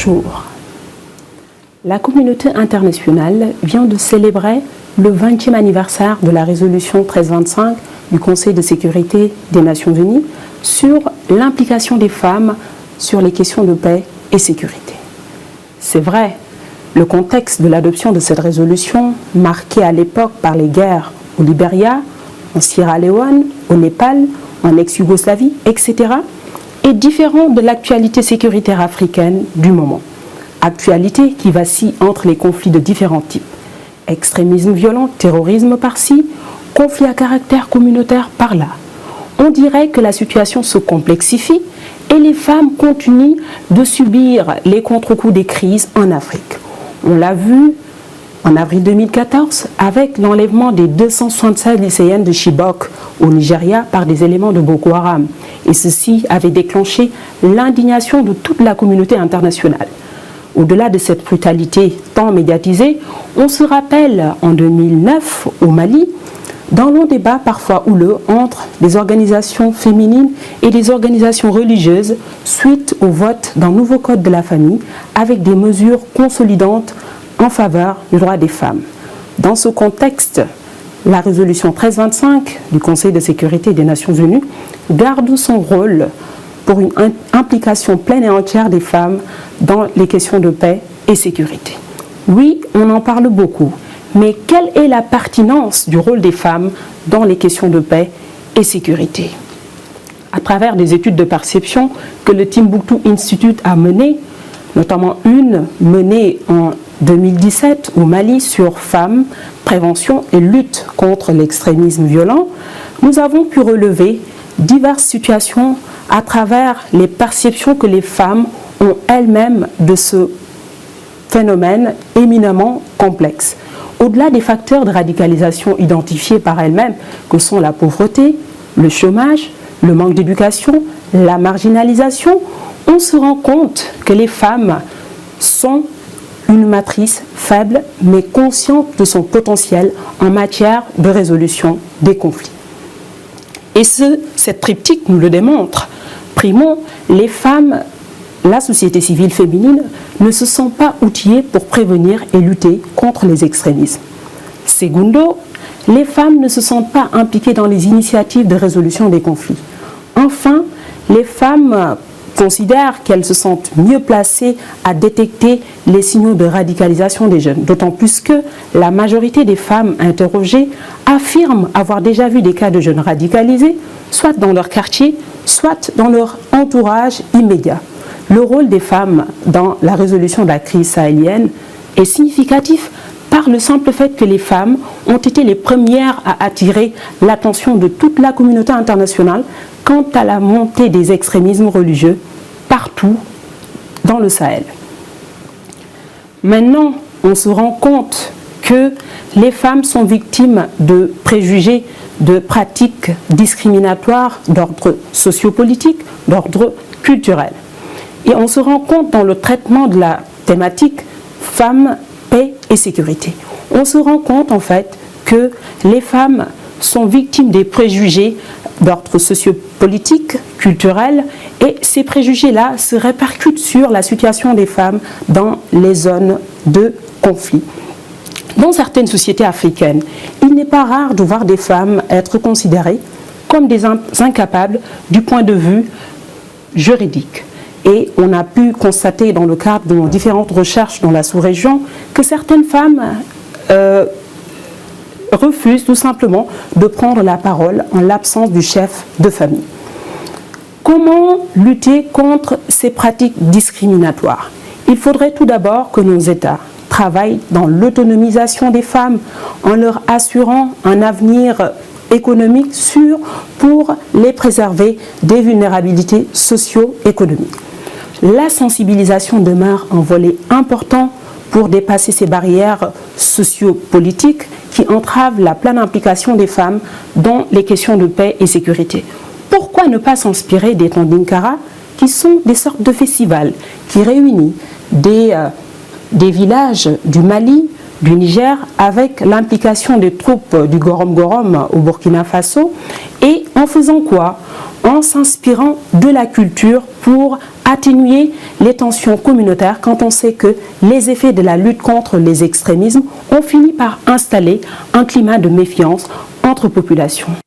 Bonjour. La communauté internationale vient de célébrer le 20e anniversaire de la résolution 1325 du Conseil de sécurité des Nations Unies sur l'implication des femmes sur les questions de paix et sécurité. C'est vrai, le contexte de l'adoption de cette résolution, marqué à l'époque par les guerres au Libéria, en Sierra Leone, au Népal, en ex-Yougoslavie, etc., est différent de l'actualité sécuritaire africaine du moment. Actualité qui vacille entre les conflits de différents types. Extrémisme violent, terrorisme par-ci, conflits à caractère communautaire par-là. On dirait que la situation se complexifie et les femmes continuent de subir les contre-coups des crises en Afrique. On l'a vu en avril 2014 avec l'enlèvement des 276 lycéennes de Chibok au Nigeria par des éléments de Boko Haram. Et ceci avait déclenché l'indignation de toute la communauté internationale. Au-delà de cette brutalité tant médiatisée, on se rappelle en 2009 au Mali, dans long débat parfois houleux entre des organisations féminines et des organisations religieuses suite au vote d'un nouveau code de la famille avec des mesures consolidantes en faveur du droit des femmes. Dans ce contexte, la résolution 1325 du Conseil de sécurité des Nations Unies garde son rôle pour une implication pleine et entière des femmes dans les questions de paix et sécurité. Oui, on en parle beaucoup, mais quelle est la pertinence du rôle des femmes dans les questions de paix et sécurité? À travers des études de perception que le Timbuktu Institute a menées, notamment une menée en 2017 au Mali sur femmes, prévention et lutte contre l'extrémisme violent, nous avons pu relever diverses situations à travers les perceptions que les femmes ont elles-mêmes de ce phénomène éminemment complexe. Au-delà des facteurs de radicalisation identifiés par elles-mêmes, que sont la pauvreté, le chômage, le manque d'éducation, la marginalisation, on se rend compte que les femmes sont une matrice faible, mais consciente de son potentiel en matière de résolution des conflits. Et cette triptyque nous le démontre. Primo, les femmes, la société civile féminine, ne se sont pas outillées pour prévenir et lutter contre les extrémismes. Segundo, les femmes ne se sentent pas impliquées dans les initiatives de résolution des conflits. Enfin, les femmes considèrent qu'elles se sentent mieux placées à détecter les signaux de radicalisation des jeunes, d'autant plus que la majorité des femmes interrogées affirment avoir déjà vu des cas de jeunes radicalisés, soit dans leur quartier, soit dans leur entourage immédiat. Le rôle des femmes dans la résolution de la crise sahélienne est significatif par le simple fait que les femmes ont été les premières à attirer l'attention de toute la communauté internationale quant à la montée des extrémismes religieux partout dans le Sahel. Maintenant, on se rend compte que les femmes sont victimes de préjugés, de pratiques discriminatoires d'ordre sociopolitique, d'ordre culturel. Et on se rend compte dans le traitement de la thématique femmes, paix et sécurité. On se rend compte en fait que les femmes sont victimes des préjugés d'ordre sociopolitique, culturel, et ces préjugés-là se répercutent sur la situation des femmes dans les zones de conflit. Dans certaines sociétés africaines, il n'est pas rare de voir des femmes être considérées comme des incapables du point de vue juridique. Et on a pu constater dans le cadre de différentes recherches dans la sous-région que certaines femmes refusent tout simplement de prendre la parole en l'absence du chef de famille. Comment lutter contre ces pratiques discriminatoires? Il faudrait tout d'abord que nos États travaillent dans l'autonomisation des femmes en leur assurant un avenir économique sûr pour les préserver des vulnérabilités socio-économiques. La sensibilisation demeure un volet important pour dépasser ces barrières sociopolitiques qui entravent la pleine implication des femmes dans les questions de paix et sécurité. Pourquoi ne pas s'inspirer des Tondinkara, qui sont des sortes de festivals qui réunissent des villages du Mali, du Niger, avec l'implication des troupes du Gorom Gorom au Burkina Faso, et en faisant quoi? en s'inspirant de la culture pour atténuer les tensions communautaires quand on sait que les effets de la lutte contre les extrémismes ont fini par installer un climat de méfiance entre populations.